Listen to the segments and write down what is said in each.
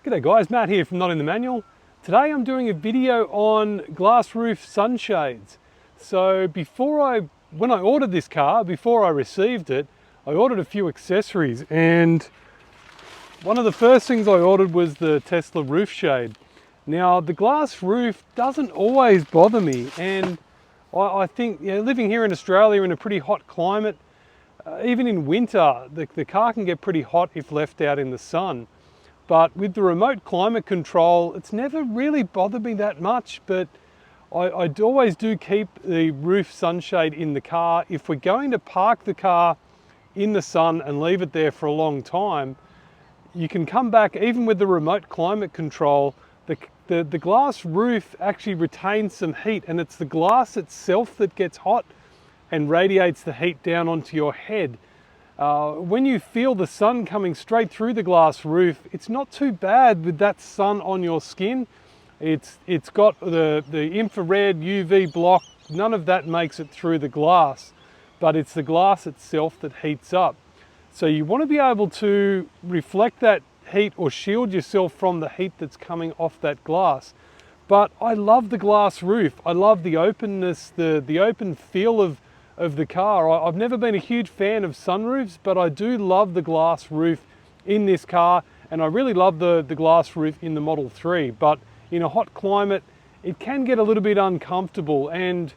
G'day guys, Matt here from Not in the Manual. Today I'm doing a video on glass roof sunshades. So when I ordered this car, before I received it, I ordered a few accessories, and one of the first things I ordered was the Tesla roof shade. Now the glass roof doesn't always bother me, and I think, living here in Australia in a pretty hot climate, even in winter, the car can get pretty hot if left out in the sun. But with the remote climate control, it's never really bothered me that much, but I always do keep the roof sunshade in the car. If we're going to park the car in the sun and leave it there for a long time, you can come back, even with the remote climate control, the glass roof actually retains some heat, and it's the glass itself that gets hot and radiates the heat down onto your head. When you feel the sun coming straight through the glass roof, it's not too bad with that sun on your skin. It's got the infrared UV block, none of that makes it through the glass, but it's the glass itself that heats up. So you want to be able to reflect that heat or shield yourself from the heat that's coming off that glass. But I love the glass roof. I love the openness, the open feel of the car. I've never been a huge fan of sunroofs, but I do love the glass roof in this car, and I really love the glass roof in the Model 3. But in a hot climate, it can get a little bit uncomfortable, and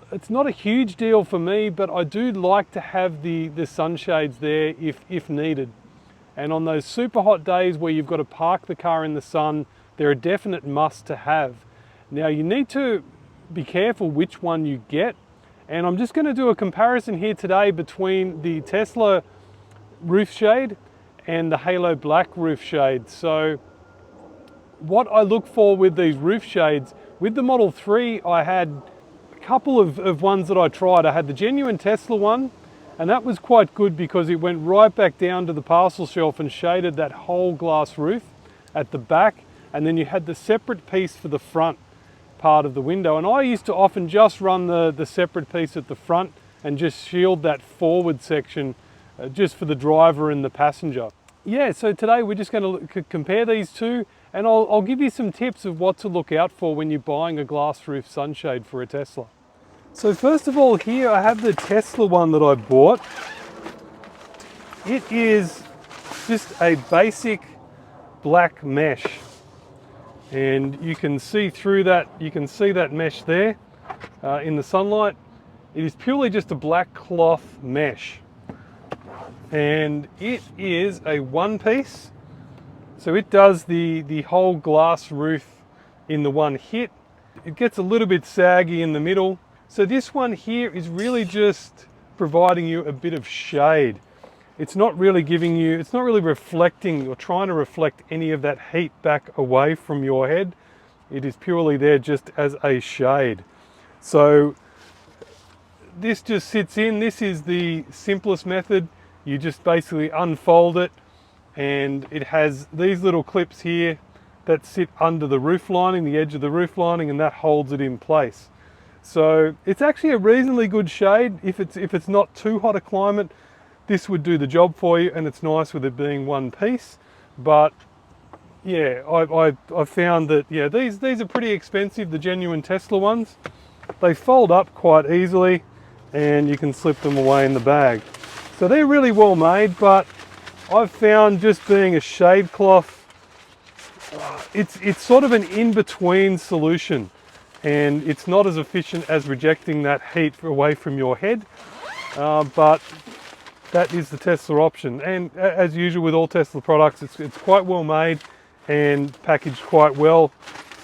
it's not a huge deal for me, but I do like to have the sunshades there if needed. And on those super hot days where you've got to park the car in the sun, they're a definite must to have. Now you need to be careful which one you get. And I'm just going to do a comparison here today between the Tesla roof shade and the Haloblk roof shade. So what I look for with these roof shades, with the Model 3, I had a couple of ones that I tried. I had the genuine Tesla one, and that was quite good because it went right back down to the parcel shelf and shaded that whole glass roof at the back. And then you had the separate piece for the front part of the window, and I used to often just run the separate piece at the front and just shield that forward section just for the driver and the passenger. Yeah, so today we're just going to compare these two, and I'll give you some tips of what to look out for when you're buying a glass roof sunshade for a Tesla. So first of all, here I have the Tesla one that I bought. It is just a basic black mesh, and you can see through that, you can see that mesh there in the sunlight. It is purely just a black cloth mesh, and it is a one piece, so it does the whole glass roof in the one hit. It gets a little bit saggy in the middle, so this one here is really just providing you a bit of shade. It's not really giving you, it's not really reflecting or trying to reflect any of that heat back away from your head. It is purely there just as a shade. So this just sits in. This is the simplest method. You just basically unfold it, and it has these little clips here that sit under the roof lining, the edge of the roof lining, and that holds it in place. So it's actually a reasonably good shade. If it's not too hot a climate, this would do the job for you, and it's nice with it being one piece. But yeah, I've found that, yeah, these are pretty expensive, the genuine Tesla ones. They fold up quite easily, and you can slip them away in the bag. So they're really well made, but I've found just being a shade cloth, it's sort of an in-between solution, and it's not as efficient as rejecting that heat away from your head, but that is the Tesla option. And as usual with all Tesla products, it's quite well made and packaged quite well,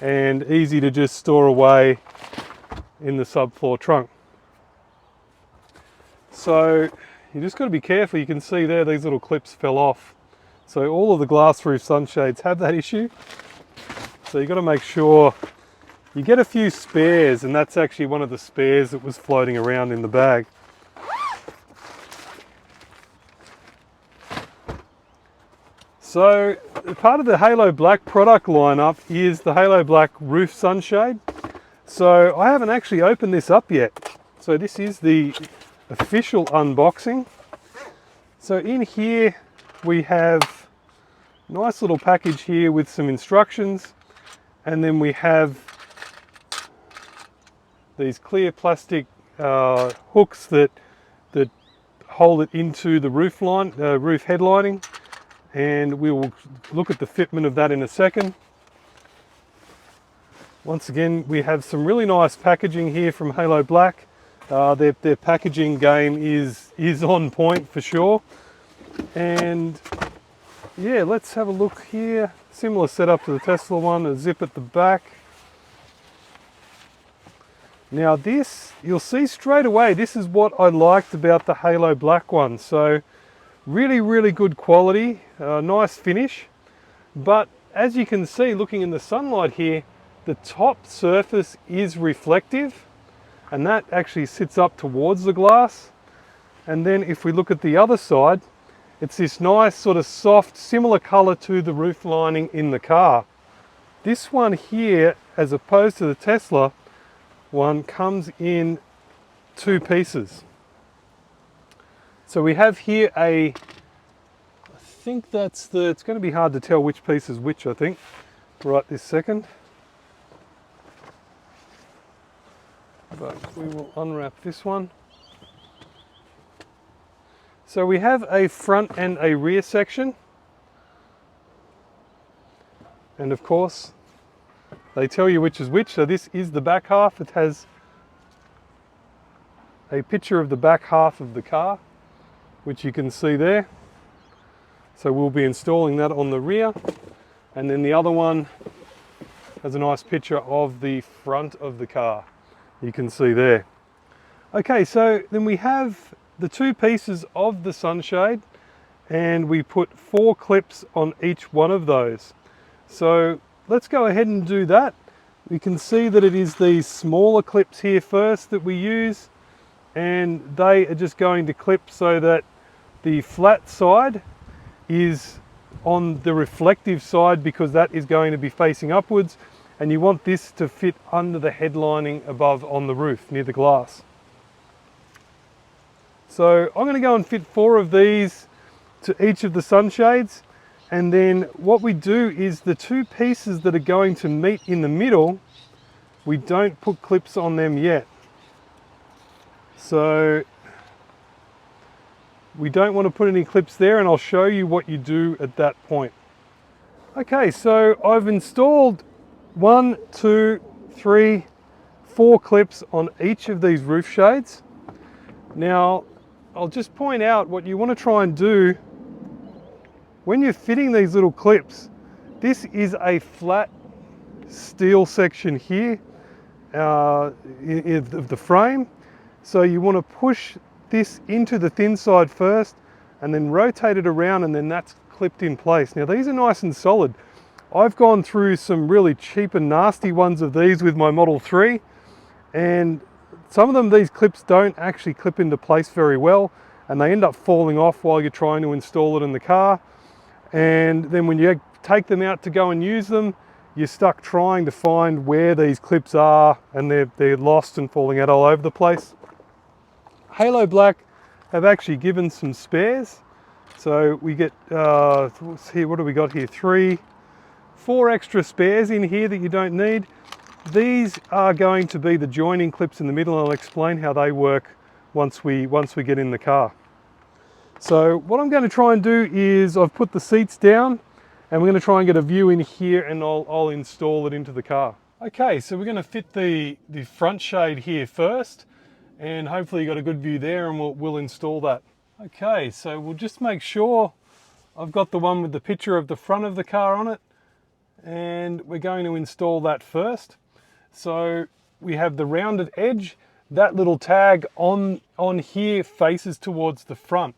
and easy to just store away in the subfloor trunk. So you just got to be careful. You can see there these little clips fell off. So all of the glass roof sunshades have that issue. So you got to make sure you get a few spares, and that's actually one of the spares that was floating around in the bag. So part of the Haloblk product lineup is the Haloblk roof sunshade. So I haven't actually opened this up yet. So this is the official unboxing. So in here we have Nice little package here with some instructions, and then we have these clear plastic hooks that hold it into the roof line, roof headlining, and we will look at the fitment of that in a second. Once again, we have some really nice packaging here from Haloblk. Their packaging game is on point for sure. And yeah, let's have a look here. Similar setup to the Tesla one, a zip at the back. Now this, you'll see straight away, this is what I liked about the Haloblk one. So really good quality, nice finish. But as you can see, looking in the sunlight here, the top surface is reflective, and that actually sits up towards the glass. And then if we look at the other side, it's this nice sort of soft, similar color to the roof lining in the car. This one here, as opposed to the Tesla one, comes in two pieces. So we have here I think it's going to be hard to tell which piece is which, I think, right this second. But we will unwrap this one. So we have a front and a rear section. And of course, they tell you which is which. So this is the back half. It has a picture of the back half of the car, which you can see there. So we'll be installing that on the rear. And then the other one has a nice picture of the front of the car. You can see there. Okay, so then we have the two pieces of the sunshade, and we put 4 clips on each one of those. So let's go ahead and do that. We can see that it is these smaller clips here first that we use, and they are just going to clip so that the flat side is on the reflective side, because that is going to be facing upwards, and you want this to fit under the headlining above on the roof near the glass. So I'm going to go and fit 4 of these to each of the sunshades, and then what we do is the 2 pieces that are going to meet in the middle, we don't put clips on them yet. So we don't want to put any clips there, and I'll show you what you do at that point. Okay, so I've installed 1, 2, 3, 4 clips on each of these roof shades. Now, I'll just point out what you want to try and do when you're fitting these little clips. This is a flat steel section here of the frame. So you want to push this into the thin side first, and then rotate it around, and then that's clipped in place. Now these are nice and solid. I've gone through some really cheap and nasty ones of these with my Model 3, and some of them, these clips don't actually clip into place very well, and they end up falling off while you're trying to install it in the car. And then when you take them out to go and use them, you're stuck trying to find where these clips are, and they're lost and falling out all over the place. Haloblk have actually given some spares. So we get, here, what do we got here? 4 extra spares in here that you don't need. These are going to be the joining clips in the middle, and I'll explain how they work once we get in the car. So what I'm going to try and do is I've put the seats down, and we're going to try and get a view in here, and I'll install it into the car. Okay, so we're going to fit the front shade here first, and hopefully you got a good view there, and we'll install that. Okay, so we'll just make sure I've got the one with the picture of the front of the car on it, and we're going to install that first. So we have the rounded edge. That little tag on here faces towards the front.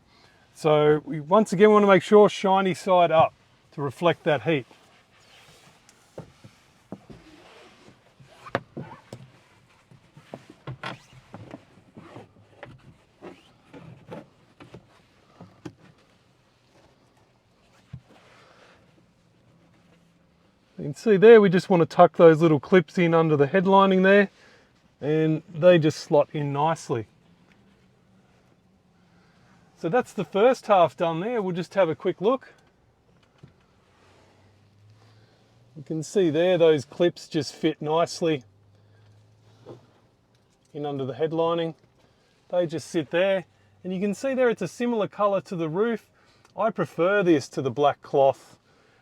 So we once again want to make sure shiny side up to reflect that heat. You can see there, we just want to tuck those little clips in under the headlining there, and they just slot in nicely. So that's the first half done there. We'll just have a quick look. You can see there those clips just fit nicely in under the headlining. They just sit there, and you can see there it's a similar colour to the roof. I prefer this to the black cloth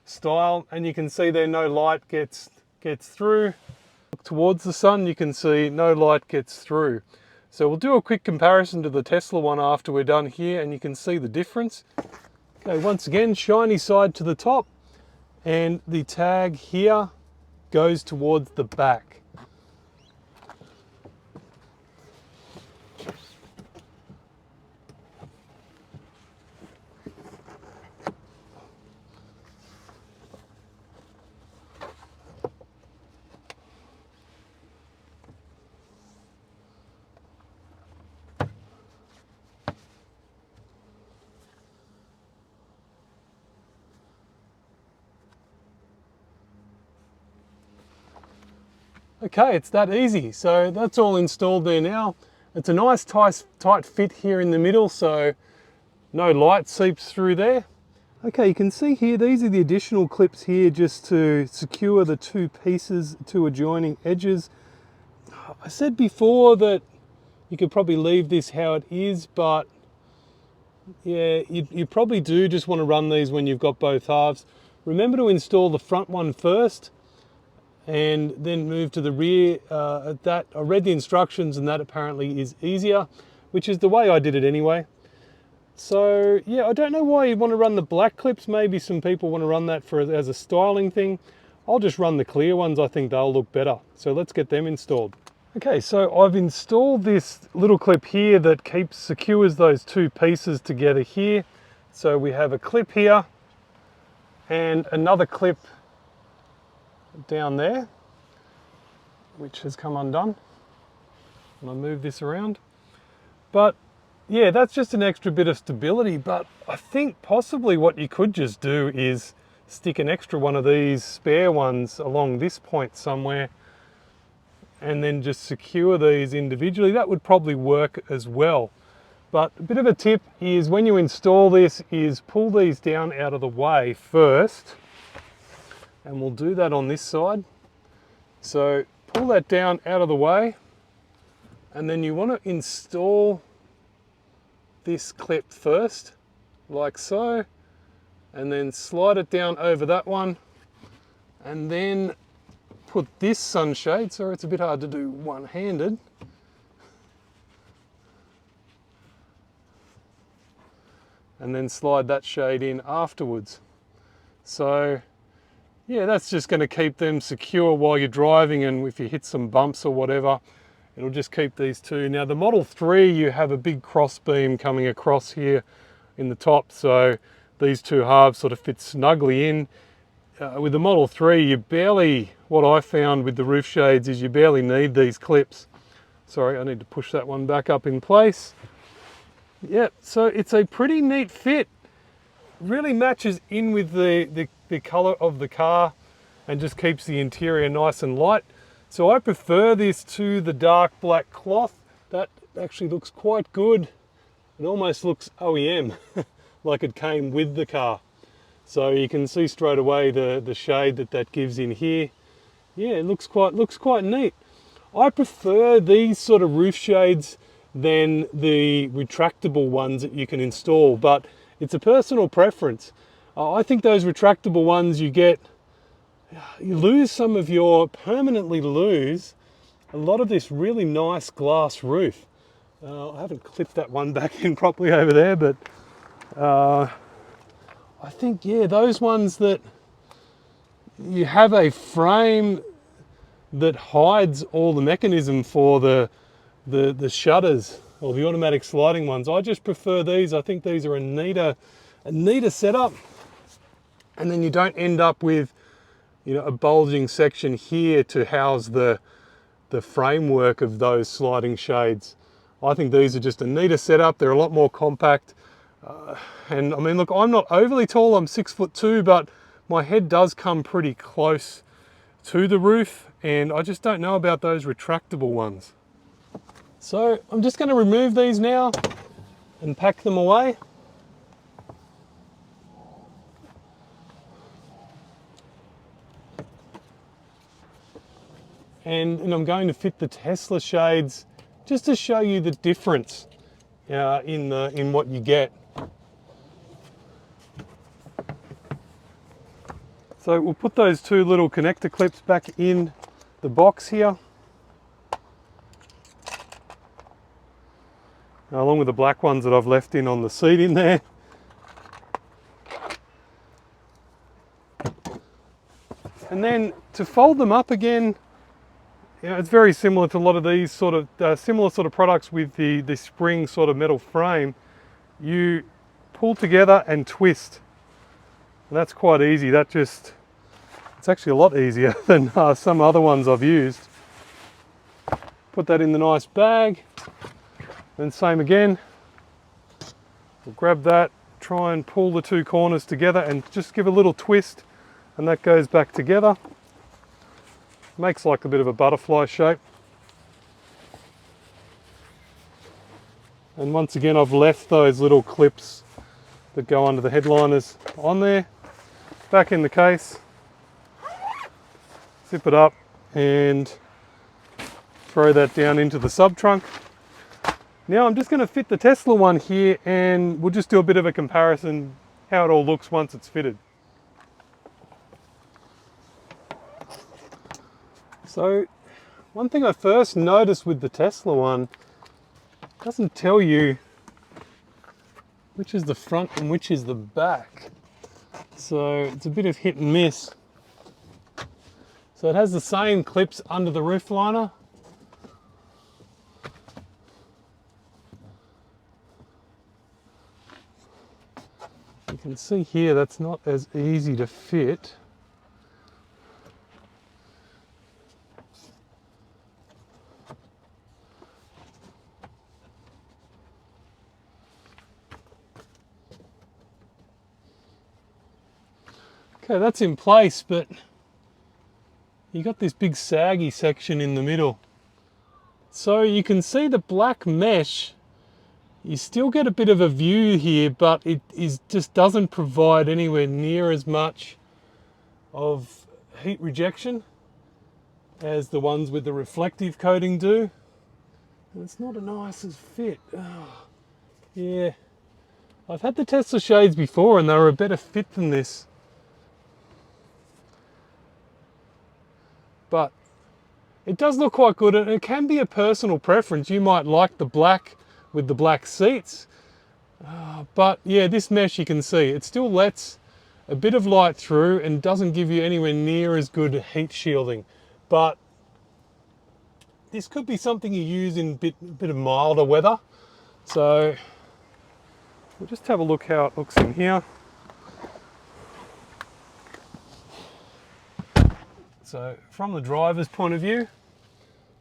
style, and you can see there no light gets through. Look towards the sun, you can see no light gets through. So we'll do a quick comparison to the Tesla one after we're done here, and you can see the difference. Okay, once again, shiny side to the top, and the tag here goes towards the back. Okay, it's that easy. So that's all installed there now. It's a nice tight fit here in the middle, so no light seeps through there. Okay, you can see here, these are the additional clips here just to secure the two pieces, two adjoining edges. I said before that you could probably leave this how it is, but yeah, you probably do just want to run these when you've got both halves. Remember to install the front one first, and then move to the rear. I read the instructions, and that apparently is easier, which is the way I did it anyway. So yeah, I don't know why you want to run the black clips. Maybe some people want to run that as a styling thing. I'll just run the clear ones. I think they'll look better. So let's get them installed. Okay, so I've installed this little clip here that secures those two pieces together here. So we have a clip here and another clip down there, which has come undone. And I move this around. But yeah, that's just an extra bit of stability. But I think possibly what you could just do is stick an extra one of these spare ones along this point somewhere, and then just secure these individually. That would probably work as well. But a bit of a tip is when you install this is pull these down out of the way first. And we'll do that on this side. So pull that down out of the way, and then you want to install this clip first, like so, and then slide it down over that one, and then put this sunshade, sorry it's a bit hard to do one-handed, and then slide that shade in afterwards. So yeah, that's just going to keep them secure while you're driving, and if you hit some bumps or whatever, it'll just keep these two. Now the Model 3, you have a big cross beam coming across here in the top, so these two halves sort of fit snugly in. With the Model 3, you barely, what I found with the roof shades is you barely need these clips. Sorry, I need to push that one back up in place. Yeah, so it's a pretty neat fit. Really matches in with the color of the car and just keeps the interior nice and light. So I prefer this to the dark black cloth. That actually looks quite good. It almost looks OEM, like it came with the car. So you can see straight away the shade that gives in here. Yeah, it looks quite neat. I prefer these sort of roof shades than the retractable ones that you can install, but it's a personal preference. I think those retractable ones you permanently lose a lot of this really nice glass roof. I haven't clipped that one back in properly over there, but I think, yeah, those ones that you have a frame that hides all the mechanism for the shutters or the automatic sliding ones. I just prefer these. I think these are a neater setup, and then you don't end up with, you know, a bulging section here to house the framework of those sliding shades. I think these are just a neater setup. They're a lot more compact. And I mean, look, I'm not overly tall. I'm 6'2", but my head does come pretty close to the roof, and I just don't know about those retractable ones. So I'm just going to remove these now and pack them away. and I'm going to fit the Tesla shades just to show you the difference in what you get. So we'll put those two little connector clips back in the box here, along with the black ones that I've left in on the seat in there. And then to fold them up again, it's very similar to a lot of these sort of similar sort of products with the spring sort of metal frame. You pull together and twist. And that's quite easy. It's actually a lot easier than some other ones I've used. Put that in the nice bag. Then same again. We'll grab that, try and pull the two corners together and just give a little twist, and that goes back together. Makes like a bit of a butterfly shape. And once again, I've left those little clips that go under the headliners on there. Back in the case. Zip it up and throw that down into the sub trunk. Now I'm just going to fit the Tesla one here, and we'll just do a bit of a comparison how it all looks once it's fitted. So one thing I first noticed with the Tesla one, it doesn't tell you which is the front and which is the back. So it's a bit of hit and miss. So it has the same clips under the roof liner. You can see here that's not as easy to fit. Okay, that's in place, but you got this big saggy section in the middle. So you can see the black mesh. You still get a bit of a view here, but it just doesn't provide anywhere near as much of heat rejection as the ones with the reflective coating do. And it's not a nice as fit. Oh, yeah, I've had the Tesla shades before and they were a better fit than this. But it does look quite good, and it can be a personal preference. You might like the black with the black seats, but yeah, this mesh, you can see it still lets a bit of light through and doesn't give you anywhere near as good heat shielding. But this could be something you use in a bit of milder weather. So we'll just have a look how it looks in here. So from the driver's point of view,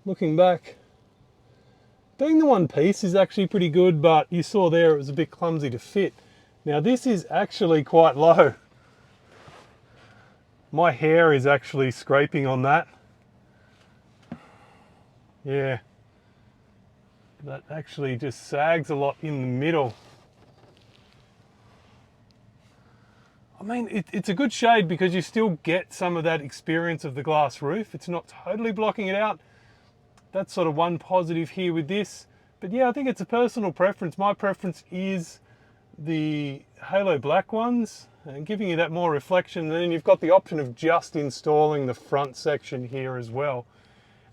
looking back, being the one piece is actually pretty good, but you saw there it was a bit clumsy to fit. Now this is actually quite low. My hair is actually scraping on that. Yeah, that actually just sags a lot in the middle. I mean, it's a good shade because you still get some of that experience of the glass roof. It's not totally blocking it out. That's sort of one positive here with this. But yeah, I think it's a personal preference. My preference is the Haloblk ones, and giving you that more reflection. And then you've got the option of just installing the front section here as well.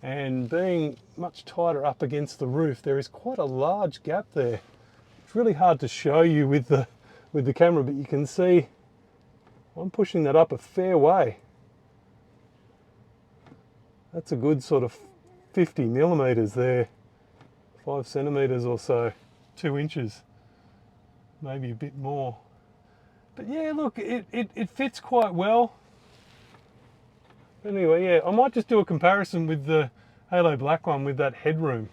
And being much tighter up against the roof, there is quite a large gap there. It's really hard to show you with the camera, but you can see I'm pushing that up a fair way. That's a good sort of 50 millimeters there, 5 centimeters or so, 2 inches, maybe a bit more. But yeah, look, it fits quite well. Anyway, yeah, I might just do a comparison with the Haloblk one with that headroom.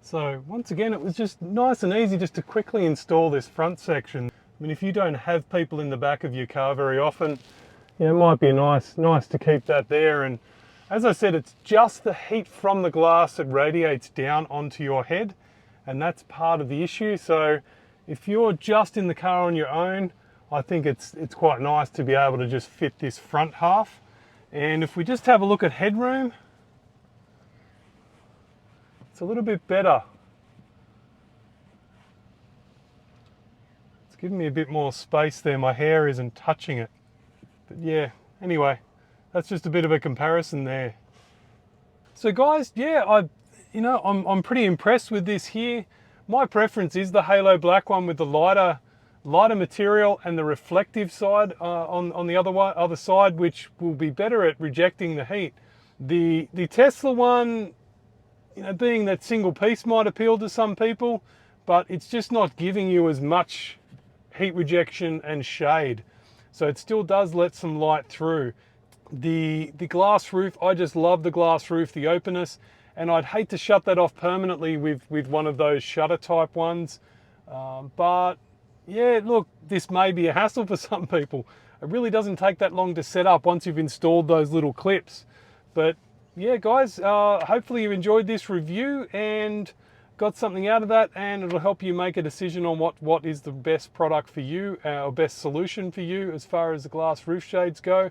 So once again, it was just nice and easy just to quickly install this front section. I mean, if you don't have people in the back of your car very often, you know, it might be nice to keep that there. And as I said, it's just the heat from the glass that radiates down onto your head, and that's part of the issue. So If you're just in the car on your own, I think it's quite nice to be able to just fit this front half. And if we just have a look at headroom, it's a little bit better. It's giving me a bit more space there. My hair isn't touching it. But yeah, anyway, that's just a bit of a comparison there. So guys, yeah, I'm pretty impressed with this here. My preference is the Haloblk one with the lighter material and the reflective side on the other side, which will be better at rejecting the heat. The Tesla one, being that single piece might appeal to some people, but it's just not giving you as much heat rejection and shade. So it still does let some light through. The glass roof, I just love the glass roof, the openness, and I'd hate to shut that off permanently with one of those shutter type ones. But yeah, look, this may be a hassle for some people. It really doesn't take that long to set up once you've installed those little clips. But yeah, guys, hopefully you enjoyed this review and got something out of that, and it'll help you make a decision on what is the best product for you, or best solution for you as far as the glass roof shades go.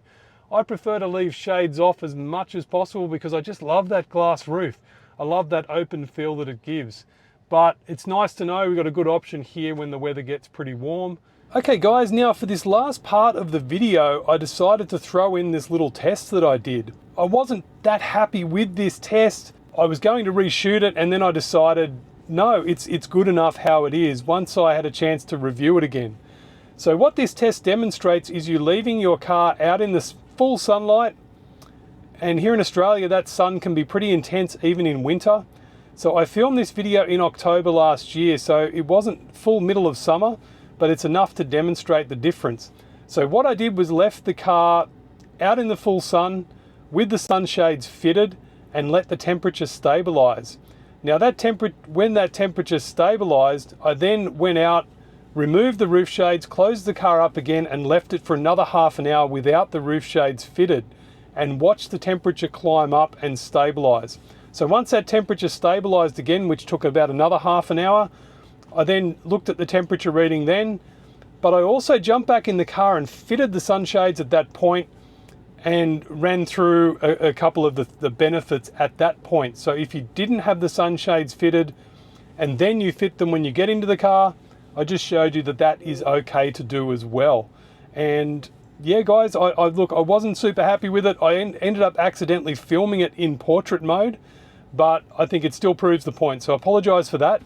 I prefer to leave shades off as much as possible because I just love that glass roof. I love that open feel that it gives. But it's nice to know we've got a good option here when the weather gets pretty warm. Okay guys, now for this last part of the video, I decided to throw in this little test that I did. I wasn't that happy with this test. I was going to reshoot it, and then I decided, no, it's good enough how it is once I had a chance to review it again. So what this test demonstrates is you leaving your car out in the full sunlight, and here in Australia that sun can be pretty intense even in winter. So I filmed this video in October last year, so it wasn't full middle of summer, but it's enough to demonstrate the difference. So what I did was left the car out in the full sun with the sunshades fitted and let the temperature stabilize. Now when that temperature stabilized, I then went out, removed the roof shades, closed the car up again, and left it for another half an hour without the roof shades fitted, and watched the temperature climb up and stabilize. So once that temperature stabilized again, which took about another half an hour, I then looked at the temperature reading then, but I also jumped back in the car and fitted the sunshades at that point and ran through a couple of the benefits at that point. So if you didn't have the sunshades fitted and then you fit them when you get into the car, I just showed you that is okay to do as well. And yeah, guys, I wasn't super happy with it. I ended up accidentally filming it in portrait mode, but I think it still proves the point. So I apologize for that.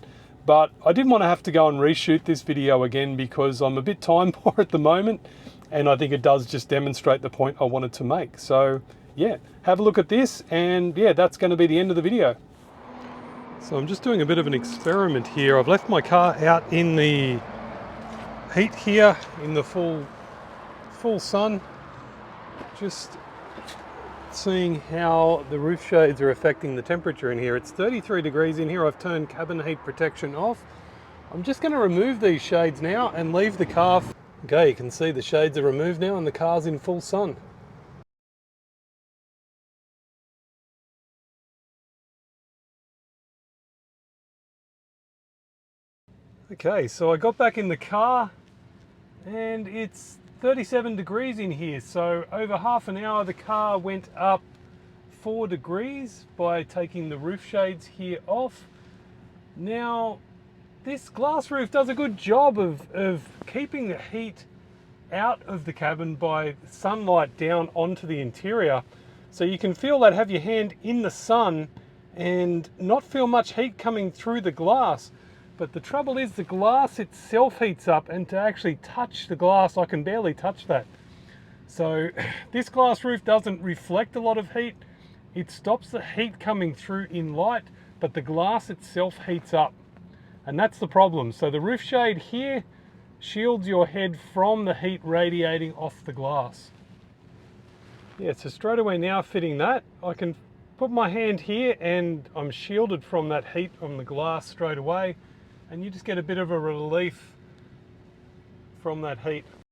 But I didn't want to have to go and reshoot this video again because I'm a bit time poor at the moment. And I think it does just demonstrate the point I wanted to make. So yeah, have a look at this, and yeah, that's going to be the end of the video. So I'm just doing a bit of an experiment here. I've left my car out in the heat here in the full sun, just seeing how the roof shades are affecting the temperature in here. It's 33 degrees in here. I've turned cabin heat protection off. I'm just going to remove these shades now and leave the car. Okay, you can see the shades are removed now and the car's in full sun. Okay, so I got back in the car and it's 37 degrees in here. So over half an hour, the car went up 4 degrees by taking the roof shades here off. Now, this glass roof does a good job of keeping the heat out of the cabin by sunlight down onto the interior. So you can feel that, have your hand in the sun and not feel much heat coming through the glass. But the trouble is the glass itself heats up, and to actually touch the glass, I can barely touch that. So this glass roof doesn't reflect a lot of heat. It stops the heat coming through in light, but the glass itself heats up. And that's the problem. So the roof shade here shields your head from the heat radiating off the glass. Yeah, so straight away now fitting that, I can put my hand here and I'm shielded from that heat from the glass straight away. And you just get a bit of a relief from that heat.